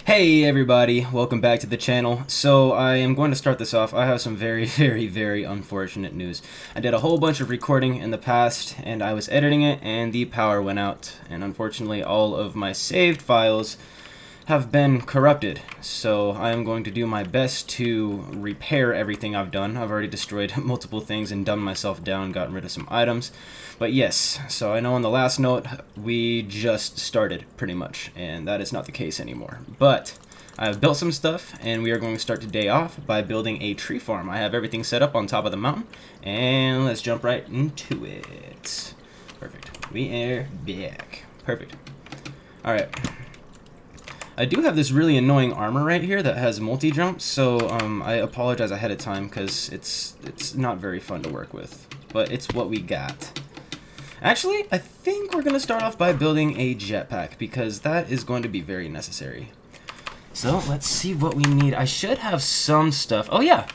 Hey everybody, welcome back to the channel. So I am going to start this off. I have some very unfortunate news. I did a whole bunch of recording in the past and I was editing it and the power went out, and unfortunately all of my saved files have been corrupted. So I am going to do my best to repair everything I've done. I've already destroyed multiple things and dumbed myself down, gotten rid of some items. But yes, so I know on the last note we just started pretty much, and that is not the case anymore. But I've built some stuff and we are going to start today off by building a tree farm. I have everything set up on top of the mountain and let's jump right into it. Perfect. We are back. Perfect. Alright. I do have this really annoying armor right here that has multi-jump, so I apologize ahead of time because it's not very fun to work with, but it's what we got. Actually, I think we're going to start off by building a jetpack because that is going to be very necessary. So let's see what we need. I should have some stuff. Oh yeah,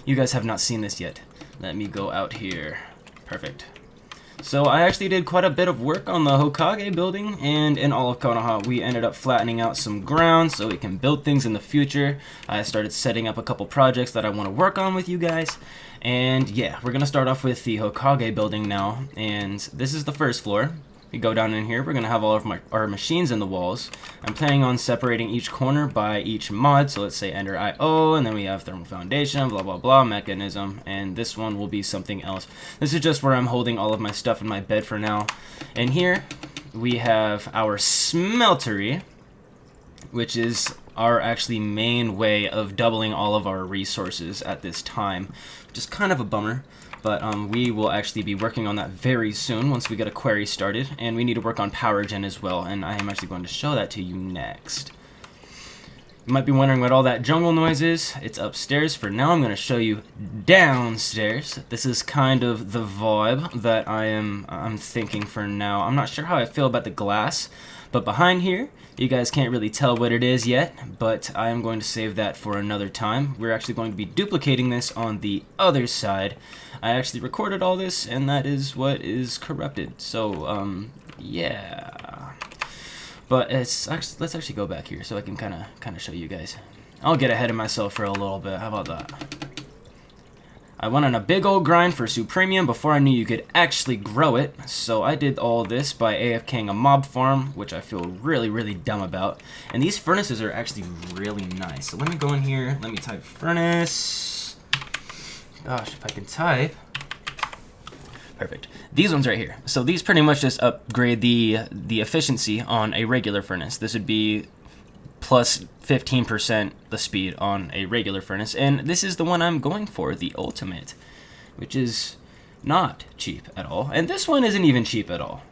you guys have not seen this yet. Let me go out here. Perfect. So I actually did quite a bit of work on the Hokage building, and in all of Konoha we ended up flattening out some ground so we can build things in the future. I started setting up a couple projects that I want to work on with you guys, and yeah, we're gonna start off with the Hokage building now, and this is the first floor. We go down in here, we're gonna have all of our machines in the walls. I'm planning on separating each corner by each mod, so let's say Ender IO, and then we have thermal foundation, blah blah blah, mechanism, and this one will be something else. This is just where I'm holding all of my stuff in my bed for now. And here we have our smeltery, which is our actually main way of doubling all of our resources at this time, which is kind of a bummer. But we will actually be working on that very soon once we get a query started, and we need to work on power gen as well, and I am actually going to show that to you next. You might be wondering what all that jungle noise is. It's upstairs. For now I'm going to show you downstairs. This is kind of the vibe that I'm thinking for now. I'm not sure how I feel about the glass, but behind here you guys can't really tell what it is yet, but I am going to save that for another time. We're actually going to be duplicating this on the other side. I actually recorded all this, and that is what is corrupted. So, yeah. But let's actually go back here so I can kind of show you guys. I'll get ahead of myself for a little bit. How about that? I went on a big old grind for Supremium before I knew you could actually grow it. So I did all this by AFKing a mob farm, which I feel really dumb about. And these furnaces are actually really nice. So let me go in here. Let me type furnace. Gosh, if I can type. Perfect. These ones right here. So these pretty much just upgrade the efficiency on a regular furnace. This would be plus 15% the speed on a regular furnace, and this is the one I'm going for, the ultimate, which is not cheap at all, and this one isn't even cheap at all.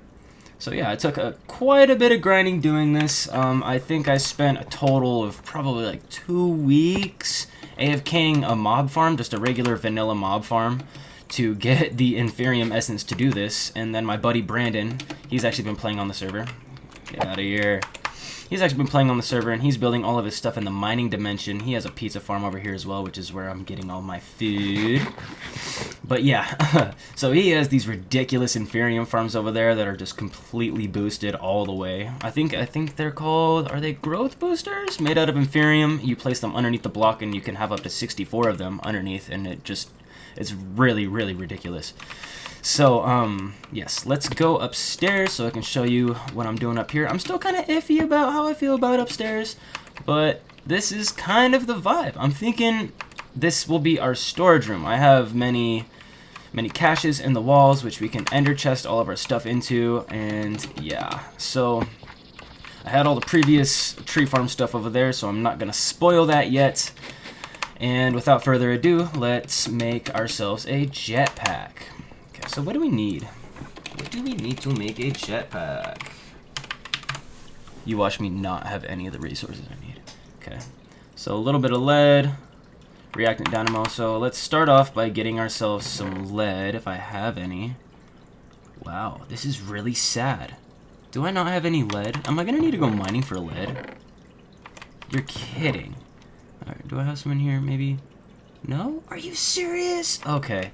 So yeah, it took quite a bit of grinding doing this. I think I spent a total of probably like 2 weeks AFKing a mob farm, just a regular vanilla mob farm, to get the Inferium essence to do this. And then my buddy Brandon, he's actually been playing on the server. Get out of here. He's actually been playing on the server, and he's building all of his stuff in the mining dimension. He has a pizza farm over here as well, which is where I'm getting all my food. But yeah, so he has these ridiculous Inferium farms over there that are just completely boosted all the way. I think they're called, are they growth boosters? Made out of Inferium. You place them underneath the block, and you can have up to 64 of them underneath, and it's really ridiculous. So, yes, let's go upstairs so I can show you what I'm doing up here. I'm still kind of iffy about how I feel about upstairs, but this is kind of the vibe. I'm thinking this will be our storage room. I have many caches in the walls, which we can ender chest all of our stuff into, and yeah. So, I had all the previous tree farm stuff over there, so I'm not going to spoil that yet. And without further ado, let's make ourselves a jetpack. Okay, so what do we need? What do we need to make a jetpack? You watch me not have any of the resources I need. Okay, so a little bit of lead, reactant dynamo. So let's start off by getting ourselves some lead, if I have any. Wow, this is really sad. Do I not have any lead? Am I gonna need to go mining for lead? You're kidding. Alright, do I have some in here, maybe? No? Are you serious? Okay.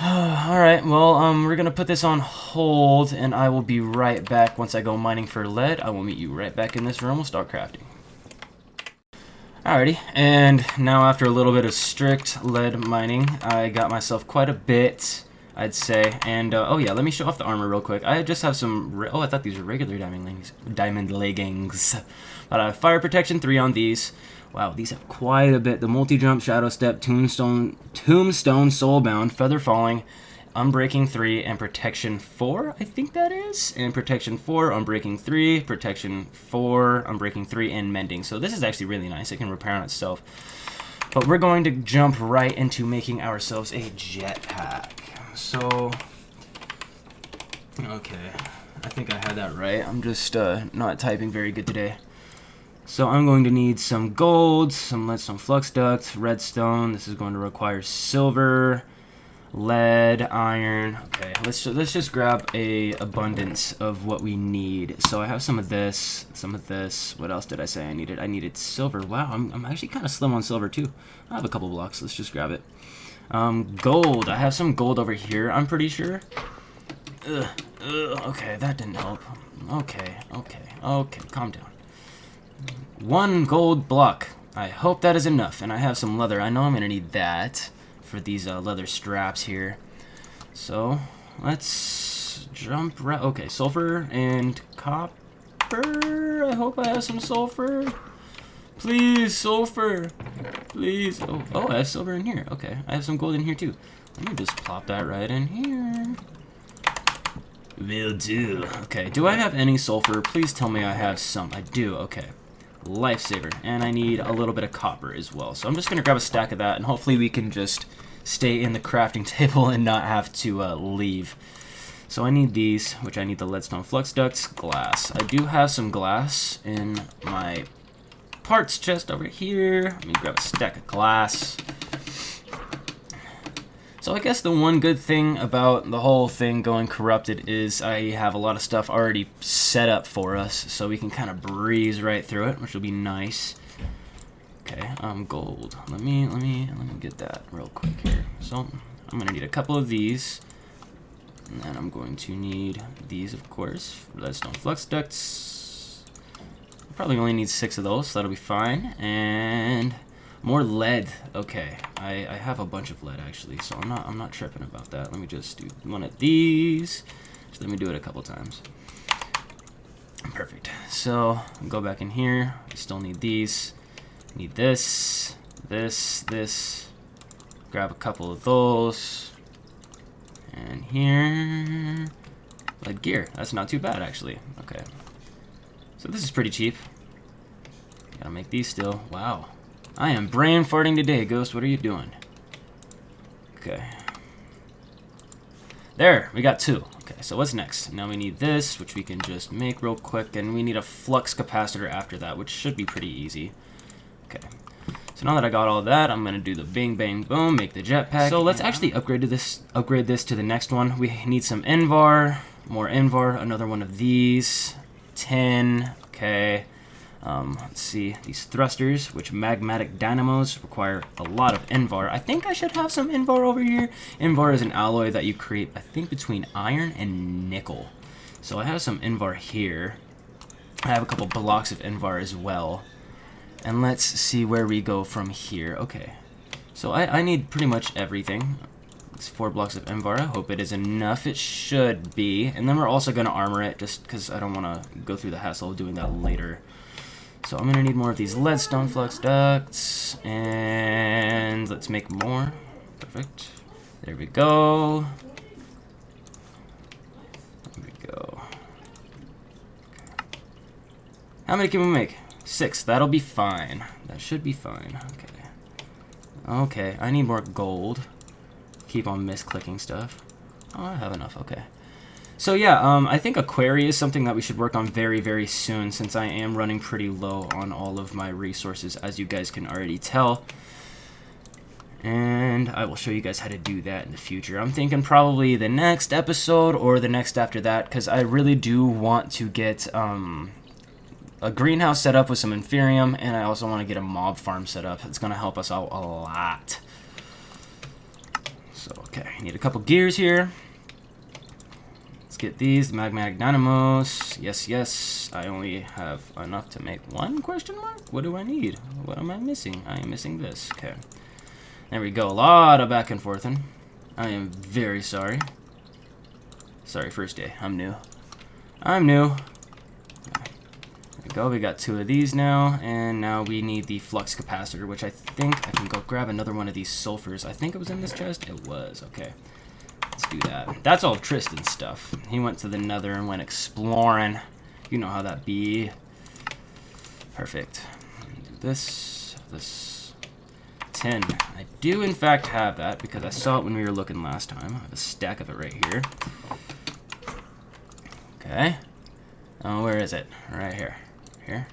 Alright, well, we're gonna put this on hold, and I will be right back once I go mining for lead. I will meet you right back in this room. We'll start crafting. Alrighty, and now after a little bit of strict lead mining, I got myself quite a bit, I'd say. And oh yeah, let me show off the armor real quick. I just have some. Oh, I thought these were regular diamond leggings. But I have fire protection 3 on these. Wow, these have quite a bit. The multi-jump, shadow step, tombstone, soulbound, feather falling, unbreaking 3, and protection 4. I think that is. And protection 4, unbreaking 3, protection 4, unbreaking 3, and mending. So this is actually really nice. It can repair on itself. But we're going to jump right into making ourselves a jetpack. So, okay, I think I had that right. I'm just not typing very good today. So I'm going to need some gold, some leadstone flux duct, redstone. This is going to require silver, lead, iron. Okay, let's just grab a abundance of what we need. So I have some of this, some of this. What else did I say I needed? I needed silver. Wow, I'm actually kind of slim on silver too. I have a couple blocks. Let's just grab it. Gold. I have some gold over here, I'm pretty sure. Okay, that didn't help. Okay, calm down. 1 gold block. I hope that is enough. And I have some leather. I know I'm going to need that for these leather straps here. So, let's jump right... Okay, sulfur and copper. I hope I have some sulfur. Please, sulfur. Please. Oh, I have silver in here. Okay, I have some gold in here too. Let me just plop that right in here. Will do. Okay, do I have any sulfur? Please tell me I have some. I do. Okay. Lifesaver. And I need a little bit of copper as well. So I'm just going to grab a stack of that, and hopefully we can just stay in the crafting table and not have to leave. So I need these, which I need the leadstone flux ducts, glass. I do have some glass in my parts chest over here. Let me grab a stack of glass. So I guess the one good thing about the whole thing going corrupted is I have a lot of stuff already set up for us, so we can kind of breeze right through it, which will be nice. Okay, gold. Let me get that real quick here. So I'm gonna need a couple of these, and then I'm going to need these, of course, leadstone flux ducts. Probably only need 6 of those, so that'll be fine. And more lead. Okay, I have a bunch of lead actually, so I'm not tripping about that. Let me just do one of these. Just let me do it a couple times. Perfect. So go back in here. I still need these. Need this, this. Grab a couple of those. And here, lead gear. That's not too bad actually. Okay. So this is pretty cheap. Gotta make these still. Wow. I am brain farting today, Ghost. What are you doing? Okay. There, we got 2. Okay, so what's next? Now we need this, which we can just make real quick, and we need a flux capacitor after that, which should be pretty easy. Okay. So now that I got all that, I'm gonna do the bing bang boom, make the jetpack. So let's actually upgrade this to the next one. We need some Invar, more Invar, another one of these, 10. Okay. Let's see, these thrusters, which magmatic dynamos require a lot of Invar. I think I should have some Invar over here. Invar is an alloy that you create, I think, between iron and nickel. So I have some Invar here. I have a couple blocks of Invar as well. And let's see where we go from here. Okay, so I need pretty much everything. It's 4 blocks of Invar. I hope it is enough. It should be. And then we're also going to armor it, just because I don't want to go through the hassle of doing that later. So I'm going to need more of these leadstone flux ducts, and let's make more. Perfect. There we go. There we go. Okay. How many can we make? 6. That'll be fine. That should be fine. Okay. Okay, I need more gold. Keep on misclicking stuff. Oh, I have enough. Okay. So yeah, I think a quarry is something that we should work on very, very soon, since I am running pretty low on all of my resources, as you guys can already tell. And I will show you guys how to do that in the future. I'm thinking probably the next episode or the next after that, because I really do want to get a greenhouse set up with some Inferium, and I also want to get a mob farm set up. It's going to help us out a lot. So, okay, I need a couple gears here. Let's get these, the magmatic dynamos. Yes, yes. I only have enough to make one question mark? What do I need? What am I missing? I am missing this. Okay. There we go. A lot of back and forthing. I am very sorry. Sorry, first day. I'm new. I'm new. There we go. We got 2 of these now, and now we need the flux capacitor, which I think I can go grab another one of these sulfurs. I think it was in this chest. It was. Okay. Let's do that. That's all Tristan's stuff. He went to the nether and went exploring. You know how that be. Perfect. Do this. This. 10. I do, in fact, have that because I saw it when we were looking last time. I have a stack of it right here. Okay. Oh, where is it? Right here. Here.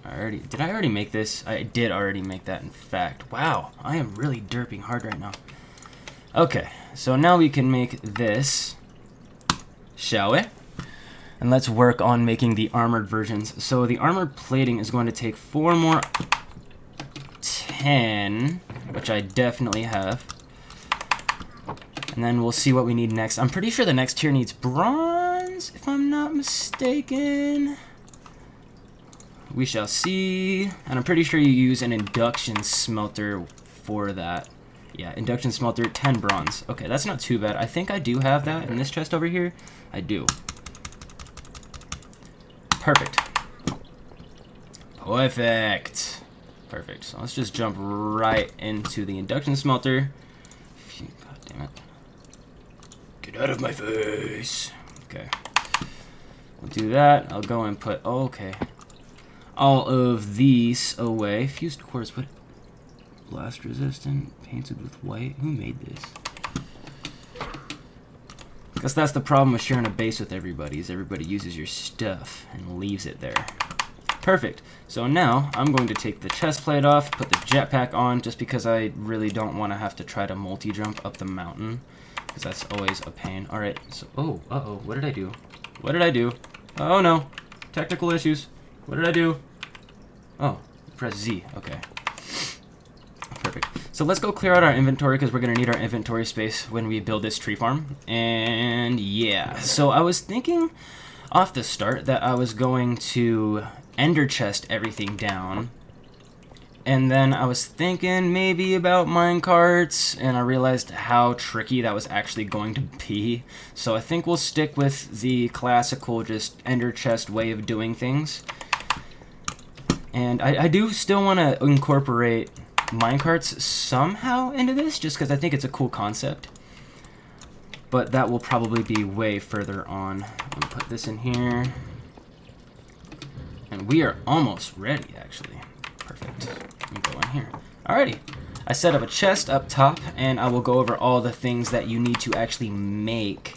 Did I already make this? I did already make that, in fact. Wow, I am really derping hard right now. Okay, so now we can make this, shall we? And let's work on making the armored versions. So the armored plating is going to take 4 more 10, which I definitely have. And then we'll see what we need next. I'm pretty sure the next tier needs bronze, if I'm not mistaken. We shall see. And I'm pretty sure you use an induction smelter for that. Yeah, induction smelter, 10 bronze. Okay, that's not too bad. I think I do have that in this chest over here. I do. Perfect. Perfect. Perfect. So let's just jump right into the induction smelter. God damn it. Get out of my face. Okay. We'll do that. I'll go and put, oh, okay, all of these away. Fused quartz, what? Blast resistant, painted with white. Who made this? Because that's the problem with sharing a base with everybody, is everybody uses your stuff and leaves it there. Perfect. So now I'm going to take the chest plate off, put the jetpack on, just because I really don't want to have to try to multi-jump up the mountain, because that's always a pain. All right. So, oh, uh-oh. What did I do? What did I do? Oh, no. Technical issues. What did I do? Oh, press Z. Okay. Perfect. So let's go clear out our inventory because we're going to need our inventory space when we build this tree farm. And yeah, so I was thinking off the start that I was going to ender chest everything down. And then I was thinking maybe about minecarts, and I realized how tricky that was actually going to be. So I think we'll stick with the classical just ender chest way of doing things. And I do still want to incorporate minecarts somehow into this, just because I think it's a cool concept. But that will probably be way further on. I'm gonna put this in here. And we are almost ready, actually. Perfect. Let me go in here. Alrighty. I set up a chest up top, and I will go over all the things that you need to actually make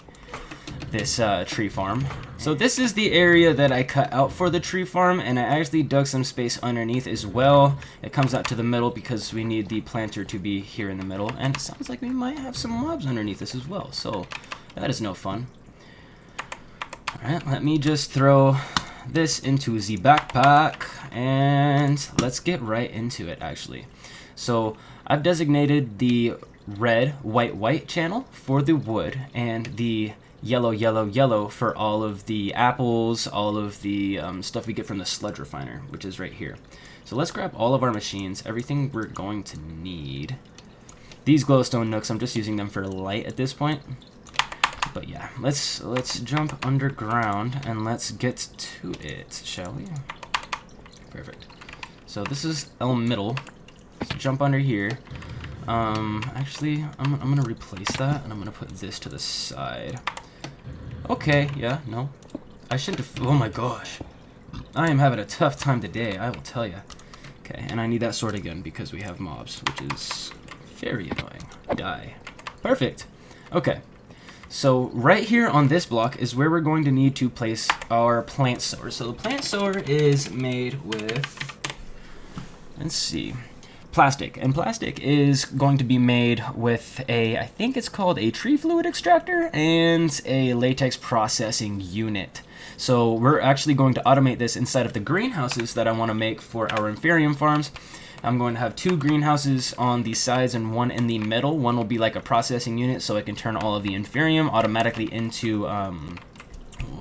this tree farm. So this is the area that I cut out for the tree farm, and I actually dug some space underneath as well. It comes out to the middle because we need the planter to be here in the middle, and it sounds like we might have some mobs underneath this as well, so that is no fun. Alright, let me just throw this into the backpack, and let's get right into it, actually. So I've designated the red, white, white channel for the wood, and the yellow, yellow, yellow for all of the apples, all of the stuff we get from the sludge refiner, which is right here. So let's grab all of our machines, everything we're going to need. These glowstone nooks, I'm just using them for light at this point. But yeah, let's jump underground and let's get to it, shall we? Perfect. So this is middle. Let's jump under here. Actually, I'm gonna replace that, and I'm gonna put this to the side. Okay, yeah, no. I shouldn't have, oh my gosh. I am having a tough time today, I will tell you. Okay, and I need that sword again because we have mobs, which is very annoying. Die. Perfect. Okay. So right here on this block is where we're going to need to place our plant sower. So the plant sower is made with, let's see, plastic, and plastic is going to be made with I think it's called a tree fluid extractor and a latex processing unit. So we're actually going to automate this inside of the greenhouses that I want to make for our Inferium farms. I'm going to have 2 greenhouses on the sides and 1 in the middle. One will be like a processing unit, so I can turn all of the Inferium automatically into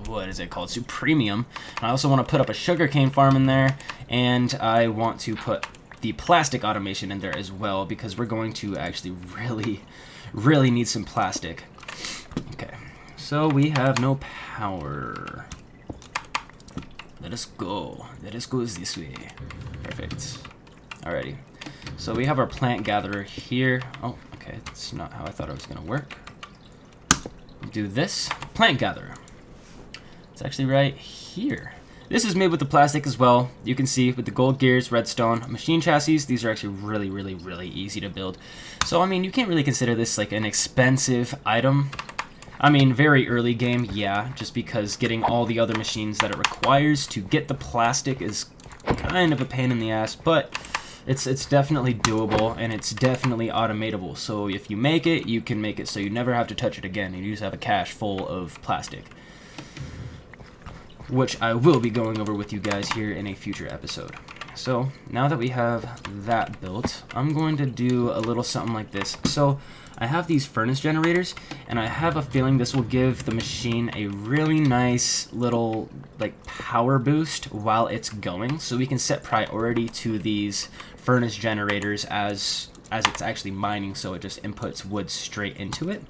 what is it called, Supremium. And I also want to put up a sugarcane farm in there, and I want to put the plastic automation in there as well, because we're going to actually really need some plastic. Okay, so we have no power. Let us go this way. Perfect. Alrighty, so we have our plant gatherer here. Oh, okay, that's not how I thought it was gonna work. Do this, plant gatherer. It's actually right here. This is made with the plastic as well. You can see with the gold gears, redstone, machine chassis, these are actually really easy to build. So, I mean, you can't really consider this like an expensive item. I mean, very early game, yeah, just because getting all the other machines that it requires to get the plastic is kind of a pain in the ass, but it's definitely doable, and it's definitely automatable. So if you make it, you can make it so you never have to touch it again, and you just have a cache full of plastic, which I will be going over with you guys here in a future episode. So now that we have that built, I'm going to do a little something like this. So I have these furnace generators, and I have a feeling this will give the machine a really nice little like power boost while it's going. So we can set priority to these furnace generators as it's actually mining, so it just inputs wood straight into it.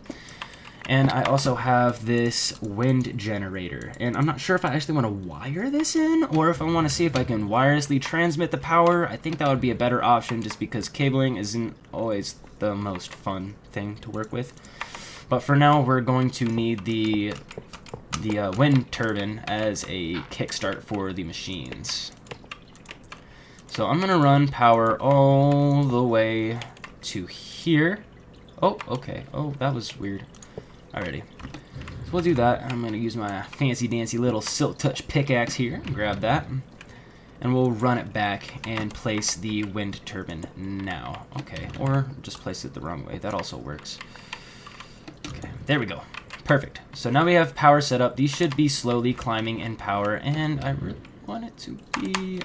And I also have this wind generator, and I'm not sure if I actually want to wire this in, or if I want to see if I can wirelessly transmit the power. I think that would be a better option, just because cabling isn't always the most fun thing to work with. But for now, we're going to need the wind turbine as a kickstart for the machines. So I'm going to run power all the way to here. Oh, okay. Oh, that was weird. Alrighty, so we'll do that. I'm going to use my fancy dancy little silk touch pickaxe here, grab that, and we'll run it back and place the wind turbine now. Okay, or just place it the wrong way, that also works. Okay, there we go, perfect. So now we have power set up. These should be slowly climbing in power, and I really want it to be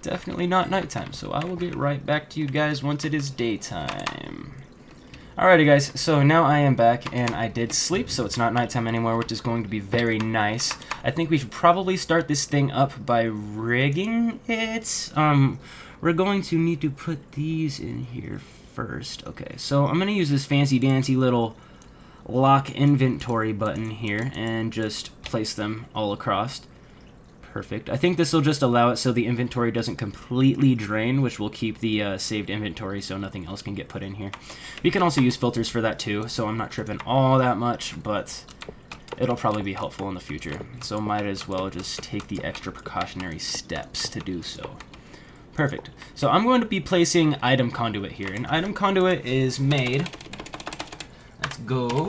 definitely not nighttime, so I will get right back to you guys once it is daytime. Alrighty guys, so now I am back, and I did sleep, so it's not nighttime anymore, which is going to be very nice. I think we should probably start this thing up by rigging it. We're going to need to put these in here first. Okay, so I'm going to use this fancy dancy little lock inventory button here, and just place them all across. Perfect. I think this will just allow it so the inventory doesn't completely drain, which will keep the saved inventory so nothing else can get put in here. You can also use filters for that too, so I'm not tripping all that much, but it'll probably be helpful in the future. So might as well just take the extra precautionary steps to do so. Perfect. So I'm going to be placing item conduit here, and item conduit is made... Let's go...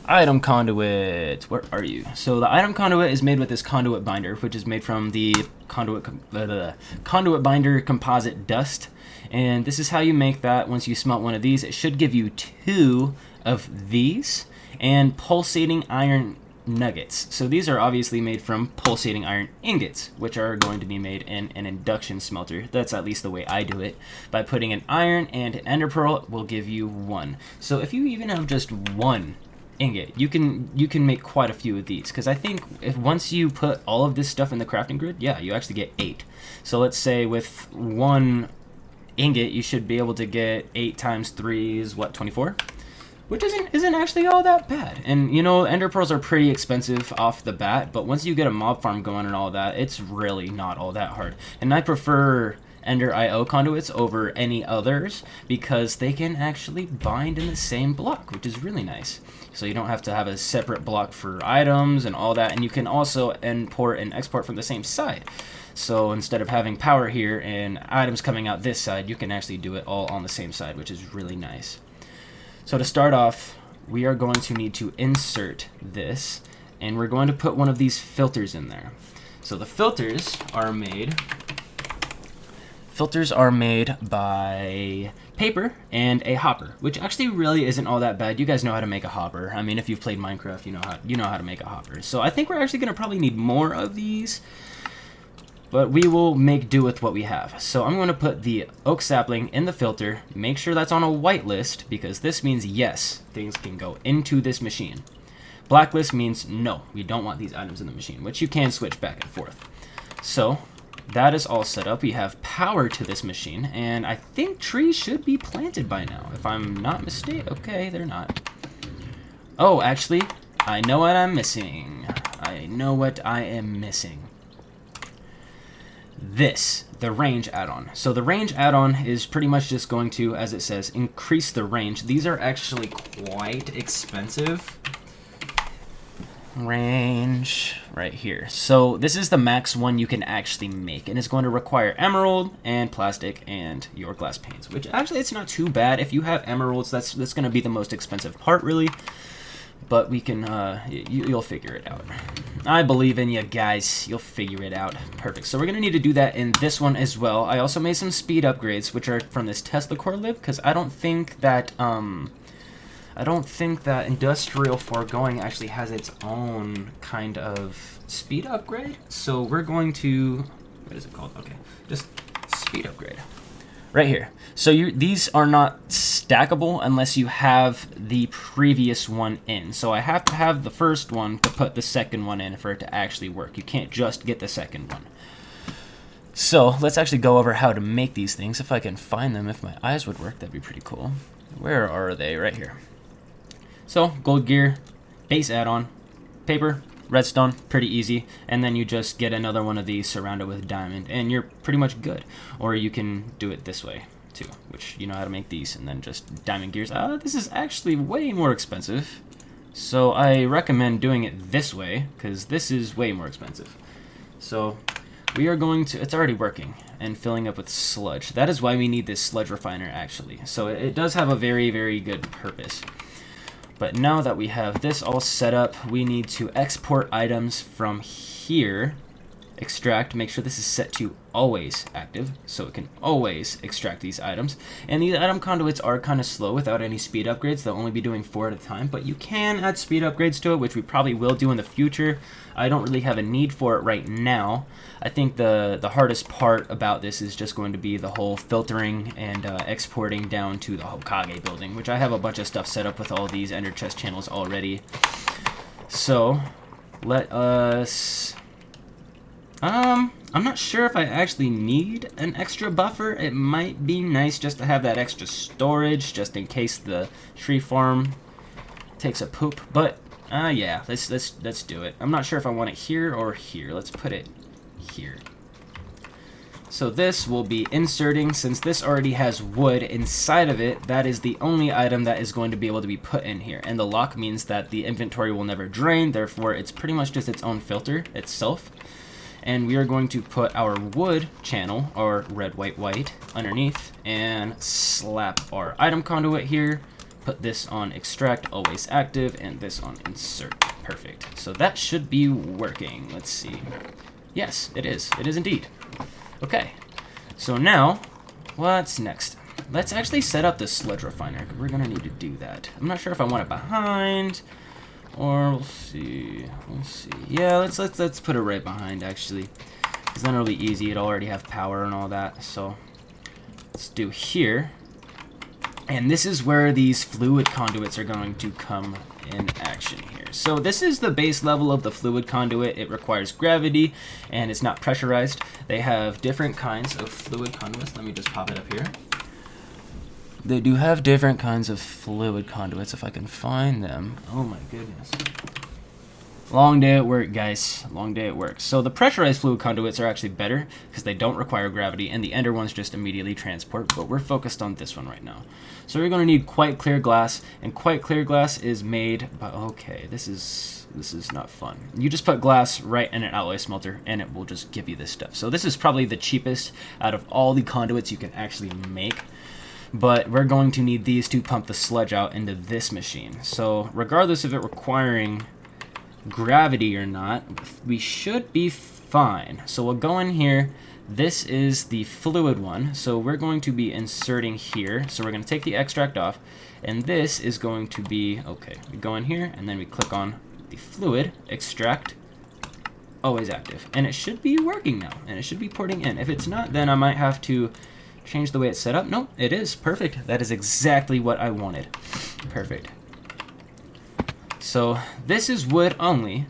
Item conduit, where are you? So the item conduit is made with this conduit binder, which is made from the conduit binder composite dust. And this is how you make that. Once you smelt one of these, it should give you 2 of these and pulsating iron nuggets. So these are obviously made from pulsating iron ingots, which are going to be made in an induction smelter. That's at least the way I do it. By putting an iron and an ender pearl, it will give you 1. So if you even have just 1 ingot, you can make quite a few of these, because I think if once you put all of this stuff in the crafting grid, yeah, you actually get 8. So let's say with 1 ingot you should be able to get 8 times 3 is what, 24, which isn't actually all that bad. And you know, ender pearls are pretty expensive off the bat, but once you get a mob farm going and all that, it's really not all that hard. And I prefer Ender IO conduits over any others because they can actually bind in the same block, which is really nice. So you don't have to have a separate block for items and all that, and you can also import and export from the same side. So instead of having power here and items coming out this side, you can actually do it all on the same side, which is really nice. So to start off, we are going to need to insert this, and we're going to put one of these filters in there. So the filters are made by paper and a hopper, which actually really isn't all that bad. You guys know how to make a hopper. I mean, if you've played Minecraft, you know how to make a hopper. So I think we're actually going to probably need more of these, but we will make do with what we have. So I'm going to put the oak sapling in the filter, make sure that's on a white list, because this means yes, things can go into this machine. Blacklist means no, we don't want these items in the machine, which you can switch back and forth. So that is all set up. We have power to this machine, and I think trees should be planted by now, if I'm not mistaken. Okay, they're not. Oh, actually, I know what I'm missing. I know what I am missing. The range add-on. So the range add-on is pretty much just going to, as it says, increase the range. These are actually quite expensive. Range right here. So this is the max one you can actually make, and it's going to require emerald and plastic and your glass panes, which actually it's not too bad. If you have emeralds, that's going to be the most expensive part, really. But we can, you'll figure it out. I believe in you guys. You'll figure it out. Perfect. So we're going to need to do that in this one as well. I also made some speed upgrades, which are from this Tesla core lib, because I don't think that Industrial Foregoing actually has its own kind of speed upgrade. So we're going to, what is it called? Okay, just speed upgrade. Right here. So these are not stackable unless you have the previous one in. So I have to have the first one to put the second one in for it to actually work. You can't just get the second one. So let's actually go over how to make these things. If I can find them, if my eyes would work, that'd be pretty cool. Where are they? Right here. So gold gear, base add-on, paper, redstone, pretty easy, and then you just get another one of these surrounded with diamond, and you're pretty much good. Or you can do it this way too, which you know how to make these, and then just diamond gears. This is actually way more expensive, so I recommend doing it this way because this is way more expensive. So we are going to, it's already working and filling up with sludge. That is why we need this sludge refiner actually. So it does have a very, very good purpose. But now that we have this all set up, we need to export items from here. Extract, make sure this is set to always active, so it can always extract these items. And these item conduits are kind of slow without any speed upgrades. They'll only be doing 4 at a time, but you can add speed upgrades to it, which we probably will do in the future. I don't really have a need for it right now. I think the hardest part about this is just going to be the whole filtering and exporting down to the Hokage building, which I have a bunch of stuff set up with all these ender chest channels already. So let us... I'm not sure if I actually need an extra buffer. It might be nice just to have that extra storage, just in case the tree farm takes a poop. But yeah, let's do it. I'm not sure if I want it here or here. Let's put it here. So this will be inserting, since this already has wood inside of it, that is the only item that is going to be able to be put in here. And the lock means that the inventory will never drain, therefore it's pretty much just its own filter itself. And we are going to put our wood channel, or red, white, white, underneath, and slap our item conduit here. Put this on extract, always active, and this on insert. Perfect. So that should be working. Let's see. Yes, it is. It is indeed. Okay. So now, what's next? Let's actually set up the sludge refiner, because we're going to need to do that. I'm not sure if I want it behind, or we'll see. We'll see. Yeah, let's put it right behind, actually, because then it'll be easy. It'll already have power and all that. So let's do here. And this is where these fluid conduits are going to come in action here. So this is the base level of the fluid conduit. It requires gravity and it's not pressurized. They have different kinds of fluid conduits. Let me just pop it up here. They do have different kinds of fluid conduits if I can find them. Oh my goodness. Long day at work, guys. Long day at work. So the pressurized fluid conduits are actually better because they don't require gravity, and the ender ones just immediately transport, but we're focused on this one right now. So we're going to need quite clear glass, and quite clear glass is made by, okay, this is not fun. You just put glass right in an alloy smelter, and it will just give you this stuff. So this is probably the cheapest out of all the conduits you can actually make. But we're going to need these to pump the sludge out into this machine. So regardless of it requiring gravity or not, we should be fine. So we'll go in here. This is the fluid one, so we're going to be inserting here. So we're going to take the extract off, and this is going to be, okay, we go in here and then we click on the fluid, extract, always active, and it should be working now, and it should be porting in. If it's not, then I might have to change the way it's set up. No, it is perfect. That is exactly what I wanted. Perfect. So this is wood only.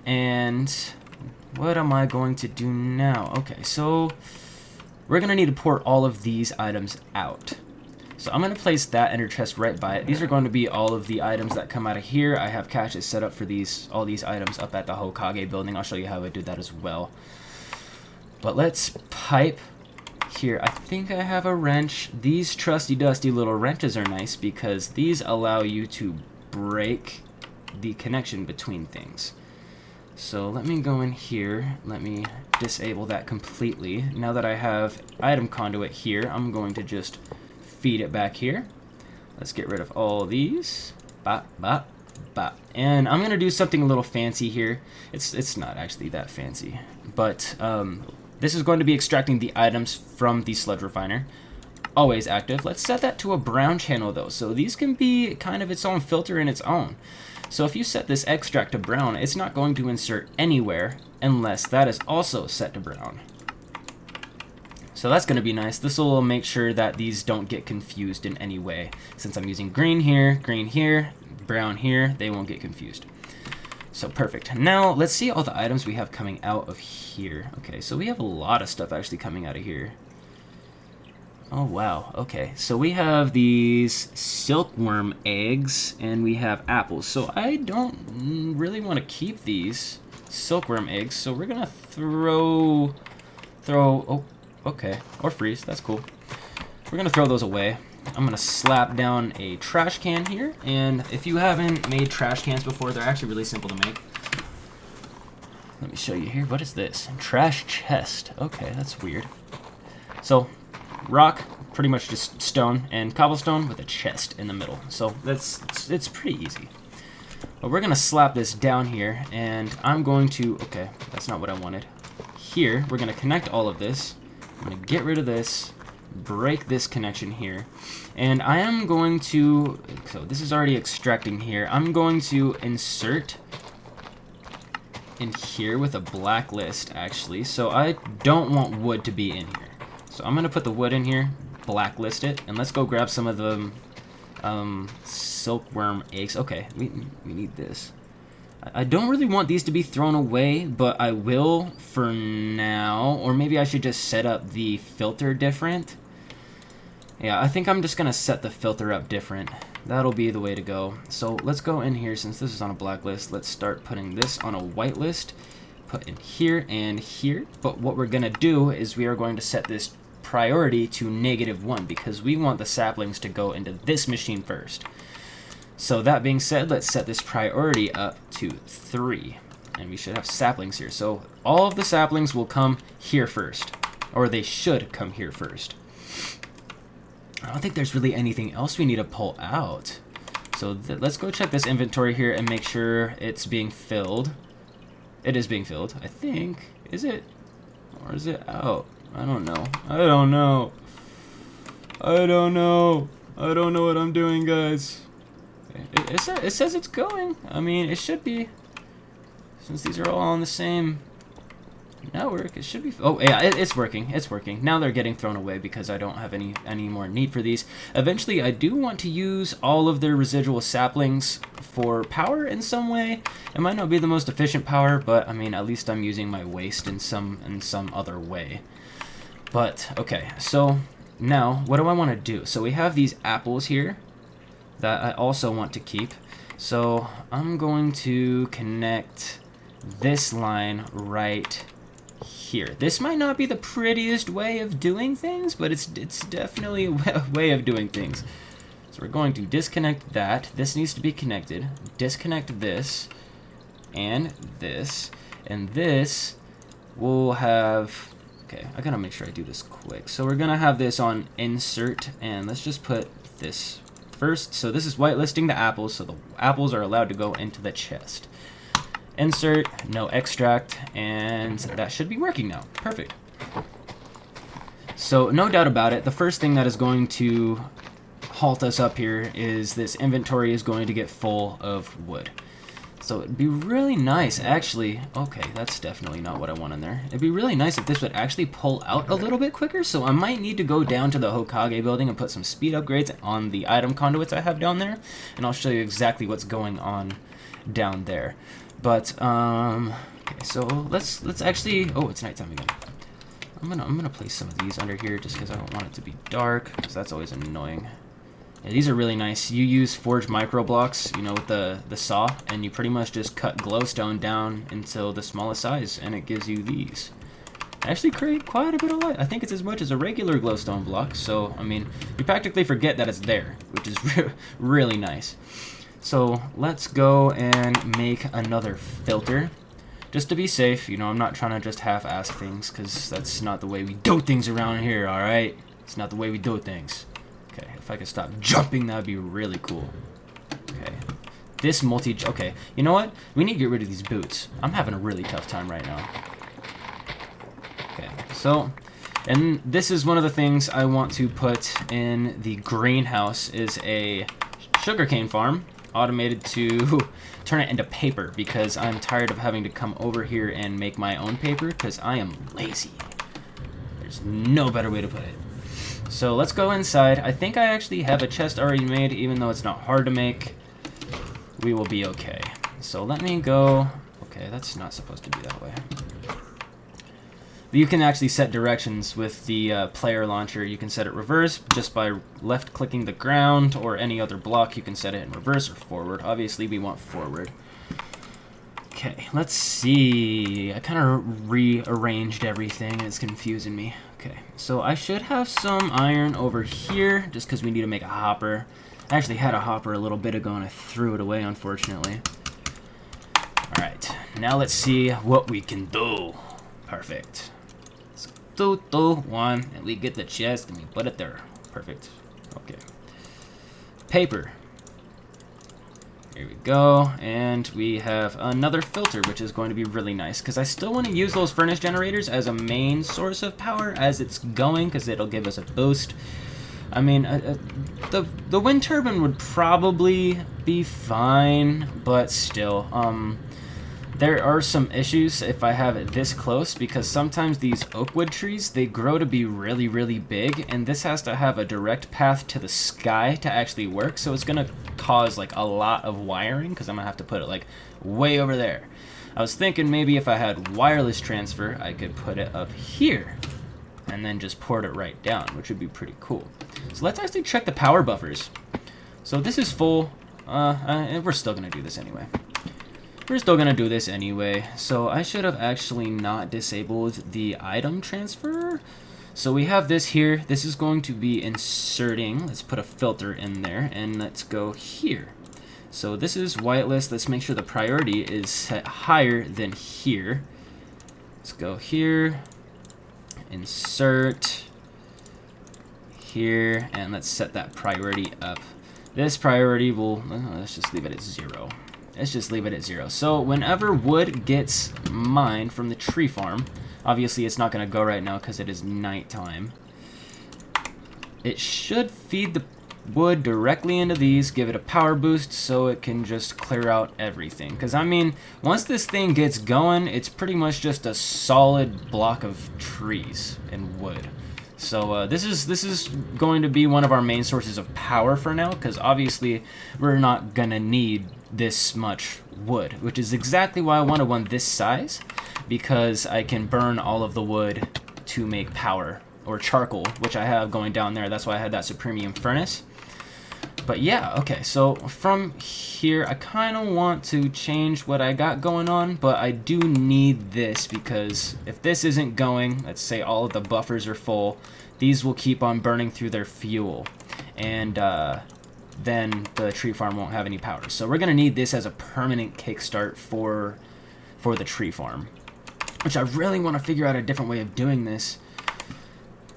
And what am I going to do now? Okay, so we're going to need to pour all of these items out. So I'm going to place that ender chest right by it. These are going to be all of the items that come out of here. I have caches set up for all these items up at the Hokage building. I'll show you how I did that as well. But let's pipe here. I think I have a wrench. These trusty dusty little wrenches are nice because these allow you to break the connection between things. So let me go in here. Let me disable that completely. Now that I have item conduit here, I'm going to just feed it back here. Let's get rid of all these. Bop, bop, bop. And I'm gonna do something a little fancy here. It's not actually that fancy, but this is going to be extracting the items from the sludge refiner. Always active. Let's set that to a brown channel though, so these can be kind of its own filter in its own. So if you set this extract to brown, it's not going to insert anywhere unless that is also set to brown. So that's going to be nice. This will make sure that these don't get confused in any way. Since I'm using green here, brown here, they won't get confused. So perfect. Now let's see all the items we have coming out of here. Okay, so we have a lot of stuff actually coming out of here. Oh wow, okay. So we have these silkworm eggs and we have apples. So I don't really want to keep these silkworm eggs, so we're gonna throw, oh, okay, or freeze, that's cool. We're gonna throw those away. I'm gonna slap down a trash can here, and if you haven't made trash cans before, they're actually really simple to make. Let me show you here. What is this? Trash chest. Okay, that's weird. So, rock, pretty much just stone and cobblestone with a chest in the middle. So it's pretty easy. But we're gonna slap this down here, and I'm going to, okay, that's not what I wanted. Here, we're gonna connect all of this. I'm gonna get rid of this, break this connection here, and I am going to, so this is already extracting here, I'm going to insert in here with a blacklist actually, so I don't want wood to be in here. So I'm gonna put the wood in here, blacklist it, and let's go grab some of the silkworm eggs. Okay, we need this. I don't really want these to be thrown away, but I will for now. Or maybe I should just set up the filter different. Yeah, I think I'm just going to set the filter up different. That'll be the way to go. So let's go in here. Since this is on a black list, let's start putting this on a white list. Put in here and here. But what we're going to do is we are going to set this priority to -1 because we want the saplings to go into this machine first. So that being said, let's set this priority up to 3. And we should have saplings here. So all of the saplings will come here first. Or they should come here first. I don't think there's really anything else we need to pull out. So let's go check this inventory here and make sure it's being filled. It is being filled, I think. Is it? Or is it out? I don't know. I don't know. I don't know. I don't know what I'm doing, guys. It says it's going. I mean, it should be. Since these are all on the same network, it should be. Oh, yeah, it's working. It's working. Now they're getting thrown away because I don't have any more need for these. Eventually, I do want to use all of their residual saplings for power in some way. It might not be the most efficient power, but I mean, at least I'm using my waste in some other way. But okay, so now what do I want to do? So we have these apples here that I also want to keep. So I'm going to connect this line right here. This might not be the prettiest way of doing things, but it's definitely a way of doing things. So we're going to disconnect that. This needs to be connected. Disconnect this and this will have, okay, I gotta make sure I do this quick. So we're gonna have this on insert, and let's just put this first. So this is whitelisting the apples, so the apples are allowed to go into the chest. Insert, no extract, and that should be working now. Perfect. So no doubt about it, the first thing that is going to halt us up here is this inventory is going to get full of wood. So it'd be really nice, actually. Okay, that's definitely not what I want in there. It'd be really nice if this would actually pull out a little bit quicker, so I might need to go down to the Hokage building and put some speed upgrades on the item conduits I have down there, and I'll show you exactly what's going on down there. But, okay, so let's actually, oh, it's nighttime again. I'm gonna place some of these under here just because I don't want it to be dark, because that's always annoying. Yeah, these are really nice. You use forged micro blocks, you know, with the saw, and you pretty much just cut glowstone down until the smallest size, and it gives you these. Actually create quite a bit of light. I think it's as much as a regular glowstone block, so, I mean, you practically forget that it's there, which is really nice. So, let's go and make another filter. Just to be safe, you know, I'm not trying to just half-ass things, because that's not the way we do things around here, alright? It's not the way we do things. Okay, if I could stop jumping, that would be really cool. Okay. This okay, you know what? We need to get rid of these boots. I'm having a really tough time right now. Okay, so, and this is one of the things I want to put in the greenhouse is a sugarcane farm, automated to turn it into paper, because I'm tired of having to come over here and make my own paper, because I am lazy. There's no better way to put it. So let's go inside. I think I actually have a chest already made, even though it's not hard to make. We will be okay. So let me go. Okay, that's not supposed to be that way. You can actually set directions with the player launcher. You can set it reverse just by left-clicking the ground, or any other block. You can set it in reverse or forward. Obviously, we want forward. Okay, let's see. I kind of rearranged everything. It's confusing me. Okay, so I should have some iron over here, just because we need to make a hopper. I actually had a hopper a little bit ago, and I threw it away, unfortunately. Alright, now let's see what we can do. Perfect. So, 1, and we get the chest, and we put it there. Perfect. Okay. Paper. Here we go, and we have another filter, which is going to be really nice, because I still want to use those furnace generators as a main source of power as it's going, because it'll give us a boost. I mean, the wind turbine would probably be fine, but still, there are some issues if I have it this close, because sometimes these oakwood trees, they grow to be really, really big, and this has to have a direct path to the sky to actually work, so it's going to cause like a lot of wiring, because I'm going to have to put it like way over there. I was thinking maybe if I had wireless transfer, I could put it up here, and then just port it right down, which would be pretty cool. So let's actually check the power buffers. So this is full, and we're still going to do this anyway. We're still going to do this anyway, so I should have actually not disabled the item transfer. So we have this here. This is going to be inserting. Let's put a filter in there, and let's go here. So this is whitelist. Let's make sure the priority is set higher than here. Let's go here, insert here, and let's set that priority up. This priority will, let's just leave it at 0. Let's just leave it at 0. So whenever wood gets mined from the tree farm, obviously it's not going to go right now because it is nighttime, it should feed the wood directly into these, give it a power boost so it can just clear out everything. Because, I mean, once this thing gets going, it's pretty much just a solid block of trees and wood. So this is going to be one of our main sources of power for now, because obviously we're not going to need this much wood, which is exactly why I wanted one this size, because I can burn all of the wood to make power, or charcoal, which I have going down there. That's why I had that Supremium furnace. But yeah, okay, so from here, I kind of want to change what I got going on, but I do need this, because if this isn't going, let's say all of the buffers are full, these will keep on burning through their fuel, and then the tree farm won't have any power. So we're going to need this as a permanent kickstart for the tree farm, which I really want to figure out a different way of doing this,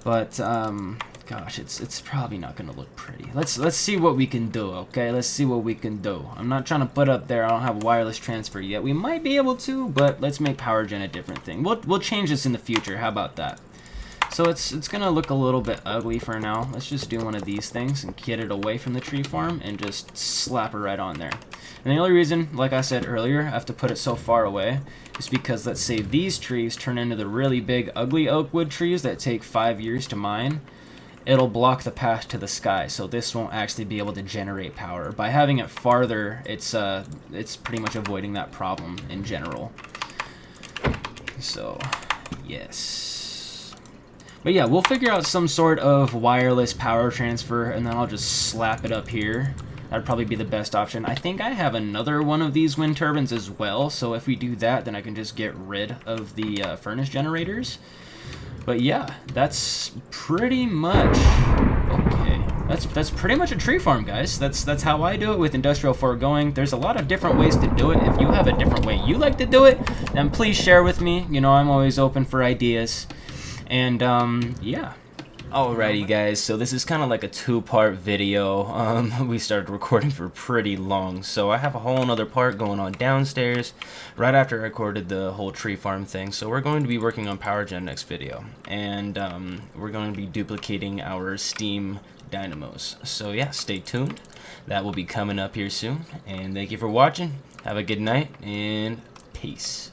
but gosh, it's probably not going to look pretty. Let's see what we can do, okay? Let's see what we can do. I'm not trying to put up there, I don't have wireless transfer yet. We might be able to, but let's make power gen a different thing. We'll change this in the future. How about that? So it's gonna look a little bit ugly for now. Let's just do one of these things and get it away from the tree farm and just slap it right on there. And the only reason, like I said earlier, I have to put it so far away is because, let's say these trees turn into the really big ugly oak wood trees that take 5 years to mine. It'll block the path to the sky, so this won't actually be able to generate power. By having it farther, it's pretty much avoiding that problem in general. So, yes. But yeah, we'll figure out some sort of wireless power transfer, and then I'll just slap it up here. That'd probably be the best option. I think I have another one of these wind turbines as well, so if we do that, then I can just get rid of the furnace generators. But yeah, that's pretty much okay. That's pretty much a tree farm, guys. That's how I do it with Industrial Foregoing. There's a lot of different ways to do it. If you have a different way you like to do it, then please share with me. You know, I'm always open for ideas. And yeah. Alrighty guys, so this is kind of like a two-part video. We started recording for pretty long, so I have a whole other part going on downstairs right after I recorded the whole tree farm thing. So we're going to be working on power gen next video, and we're going to be duplicating our steam dynamos. So yeah, stay tuned. That will be coming up here soon, and thank you for watching. Have a good night, and peace.